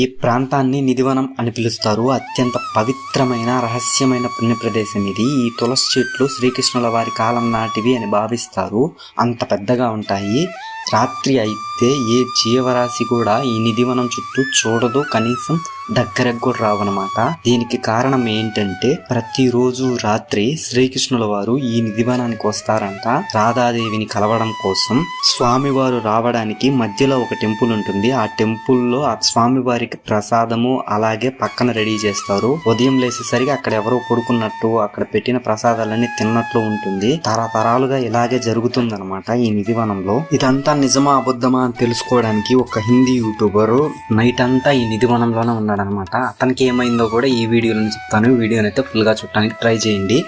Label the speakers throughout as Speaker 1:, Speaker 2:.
Speaker 1: ఈ ప్రాంతాన్ని నిధివనం అని పిలుస్తారు. అత్యంత పవిత్రమైన రహస్యమైన పుణ్య ప్రదేశం ఇది. ఈ తులసి చెట్లు శ్రీకృష్ణుల వారి కాలం నాటివి అని భావిస్తారు. అంత పెద్దగా ఉంటాయి. రాత్రి అయితే ఏ జీవరాశి కూడా ఈ నిధివనం చుట్టూ చూడదు, కనీసం దగ్గరకు కూడా రావన్నమాట. దీనికి కారణం ఏంటంటే ప్రతిరోజు రాత్రి శ్రీకృష్ణుల వారు ఈ నిధివనానికి వస్తారంట. రాధాదేవిని కలవడం కోసం స్వామివారు రావడానికి మధ్యలో ఒక టెంపుల్ ఉంటుంది. ఆ టెంపుల్లో ఆ స్వామివారికి ప్రసాదము అలాగే పక్కన రెడీ చేస్తారు. ఉదయం లేసేసరికి అక్కడ ఎవరో పడుకున్నట్టు అక్కడ పెట్టిన ప్రసాదాలన్నీ తిన్నట్లు ఉంటుంది. తరతరాలుగా ఇలాగే జరుగుతుంది అనమాట ఈ నిధివనంలో. ఇదంతా నిజమా అబద్ధమా అని తెలుసుకోవడానికి ఒక హిందీ యూట్యూబర్ నైట్ అంతా ఈ నిధివనంలోనే ఉన్నాడు అనమాట. అతనికి ఏమైందో కూడా ఈ వీడియోలో చెప్తాను. వీడియోని అయితే ఫుల్ గా చూడటానికి ట్రై చేయండి.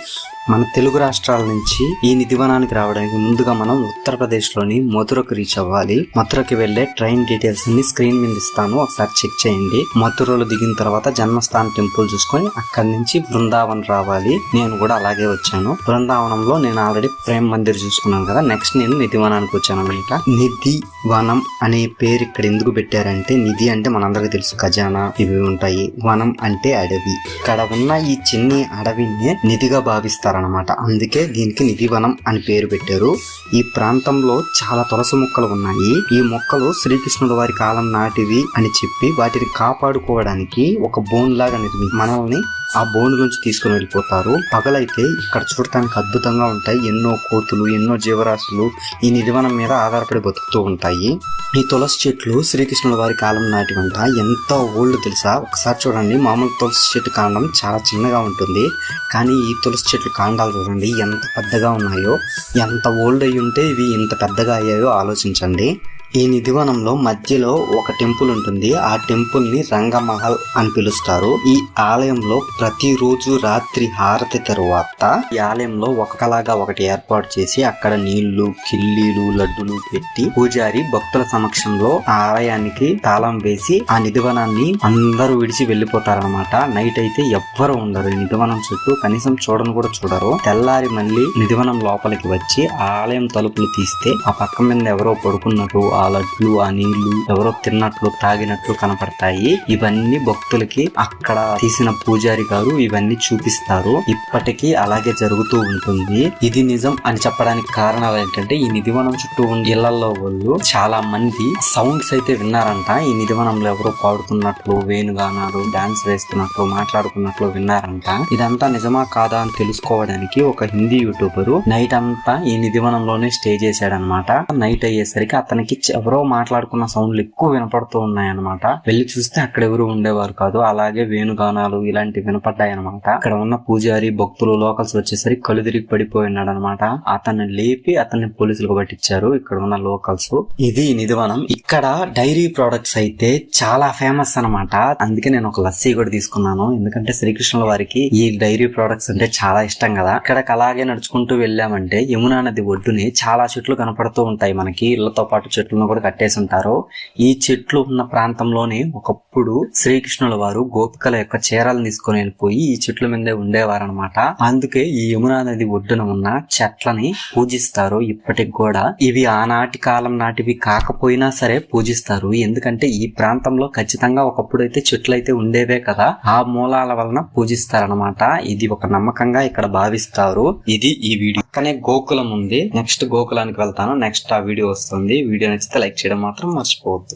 Speaker 1: మన తెలుగు రాష్ట్రాల నుంచి ఈ నిధివనానికి రావడానికి ముందుగా మనం ఉత్తరప్రదేశ్ లోని మథురకు రీచ్ అవ్వాలి. మథురకి వెళ్లే ట్రైన్ డీటెయిల్స్ ని స్క్రీన్ మీద ఇస్తాను, ఒకసారి చెక్ చేయండి. మథురలో దిగిన తర్వాత జన్మస్థాన్ టెంపుల్ చూసుకొని అక్కడి నుంచి బృందావన్ రావాలి. నేను కూడా అలాగే వచ్చాను. బృందావనంలో నేను ఆల్రెడీ ప్రేమ్ మందిర్ చూసుకున్నాను కదా. నెక్స్ట్ నేను నిధివనానికి వచ్చాను అనమాట. నిధివనం అనే పేరు ఇక్కడ ఎందుకు పెట్టారంటే, నిధి అంటే మనందరికీ తెలుసు ఖజానా ఇవి ఉంటాయి, వనం అంటే అడవి. ఇక్కడ ఉన్న ఈ చిన్ని అడవిని నిధిగా భావిస్తారు అనమాట. అందుకే దీనికి నిధివనం అని పేరు పెట్టారు. ఈ ప్రాంతంలో చాలా తులసి మొక్కలు ఉన్నాయి. ఈ మొక్కలు శ్రీకృష్ణుల వారి కాలం నాటివి అని చెప్పి వాటిని కాపాడుకోవడానికి ఒక బోన్ లాగా మనల్ని ఆ బోన్ నుంచి తీసుకుని వెళ్ళిపోతారు. పగలైతే ఇక్కడ చూడటానికి అద్భుతంగా ఉంటాయి. ఎన్నో కోతులు, ఎన్నో జీవరాశులు ఈ నిధివనం మీద ఆధారపడి బతుకుతూ ఉంటాయి. ఈ తులసి చెట్లు శ్రీకృష్ణుల వారి కాలం నాటివంట. ఎంతో ఓల్డ్ తెలుసా? ఒకసారి చూడండి. మామూలు తులసి చెట్టు కాండం చాలా చిన్నగా ఉంటుంది, కానీ ఈ తులసి చెట్లు కాండాలు చూడండి ఎంత పెద్దగా ఉన్నాయో. ఎంత ఓల్డ్ అయి ఉంటే ఇవి ఎంత పెద్దగా అయ్యాయో ఆలోచించండి. ఈ నిధివనంలో మధ్యలో ఒక టెంపుల్ ఉంటుంది. ఆ టెంపుల్ ని రంగమహల్ అని పిలుస్తారు. ఈ ఆలయంలో ప్రతిరోజు రాత్రి హారతి తరువాత ఈ ఆలయంలో ఒకలాగా ఒకటి ఏర్పాటు చేసి అక్కడ నీళ్లు, కిల్లీలు, లడ్డులు పెట్టి పూజారి భక్తుల సమక్షంలో ఆ ఆలయానికి తాళం వేసి ఆ నిధివనాన్ని అందరూ విడిచి వెళ్లిపోతారనమాట. నైట్ అయితే ఎవ్వరు ఉండరు. ఈ నిధివనం చుట్టూ కనీసం చూడను కూడా చూడరు. తెల్లారి మళ్ళీ నిధివనం లోపలికి వచ్చి ఆ ఆలయం తలుపులు తీస్తే ఆ పక్క మీద ఎవరో పడుకున్నట్టు, ఆ లడ్లు, ఆ నీళ్లు ఎవరో తిన్నట్లు, తాగినట్లు కనపడతాయి. ఇవన్నీ భక్తులకి అక్కడ తీసిన పూజారి గారు ఇవన్నీ చూపిస్తారు. ఇప్పటికీ అలాగే జరుగుతూ ఉంటుంది. ఇది నిజం అని చెప్పడానికి కారణాలు ఏంటంటే, ఈ నిధివనం చుట్టూ ఉన్న ఇళ్లలో వాళ్ళు చాలా మంది సౌండ్స్ అయితే విన్నారంట. ఈ నిధివనంలో ఎవరో పాడుతున్నట్లు, వేణుగానాలు, డాన్స్ వేస్తున్నట్లు, మాట్లాడుకున్నట్లు విన్నారంట. ఇదంతా నిజమా కాదా అని తెలుసుకోవడానికి ఒక హిందీ యూట్యూబరు నైట్ అంతా ఈ నిధివనంలోనే స్టే చేశాడనమాట. నైట్ అయ్యేసరికి అతనికి ఎవరో మాట్లాడుకున్న సౌండ్లు ఎక్కువ వినపడుతూ ఉన్నాయన్నమాట. వెళ్ళి చూస్తే అక్కడ ఎవరు ఉండేవారు కాదు. అలాగే వేణుగానాలు ఇలాంటివి వినపడ్డాయి అనమాట. అక్కడ ఉన్న పూజారి, భక్తులు, లోకల్స్ వచ్చేసరికి కళ్ళు తిరిగి పడిపోయినాడు అనమాట. అతన్ని లేపి అతన్ని పోలీసులకు పట్టించారు ఇక్కడ ఉన్న లోకల్స్. ఇది నిధివనం. ఇక్కడ డైరీ ప్రొడక్ట్స్ అయితే చాలా ఫేమస్ అనమాట. అందుకే నేను ఒక లస్సీ కూడా తీసుకున్నాను. ఎందుకంటే శ్రీకృష్ణుల వారికి ఈ డైరీ ప్రొడక్ట్స్ అంటే చాలా ఇష్టం కదా. ఇక్కడికి అలాగే నడుచుకుంటూ వెళ్ళామంటే యమునా నది ఒడ్డుని చాలా చెట్లు కనపడుతూ ఉంటాయి మనకి. ఇళ్లతో పాటు చెట్లను కూడా కట్టేసి ఉంటారు. ఈ చెట్లు ఉన్న ప్రాంతంలోనే ఒకప్పుడు శ్రీకృష్ణుల వారు గోపికల యొక్క చీరలను తీసుకుని వెళ్ళిపోయి ఈ చెట్ల మీదే ఉండేవారనమాట. అందుకే ఈ యమునా నది ఒడ్డున ఉన్న చెట్లని పూజిస్తారు ఇప్పటికి కూడా. ఇవి ఆనాటి కాలం నాటివి కాకపోయినా సరే పూజిస్తారు. ఎందుకంటే ఈ ప్రాంతంలో ఖచ్చితంగా ఒకప్పుడు అయితే చెట్లు అయితే ఉండేవే కదా, ఆ మూలాల వలన పూజిస్తారనమాట. ఇది ఒక నమ్మకంగా ఇక్కడ భావిస్తారు. ఇది ఈ వీడియో. పక్కనే గోకులం ఉంది. నెక్స్ట్ గోకులానికి వెళ్తాను. నెక్స్ట్ ఆ వీడియో వస్తుంది. వీడియో నచ్చితే లైక్ చేయడం మాత్రం మర్చిపోవద్దు.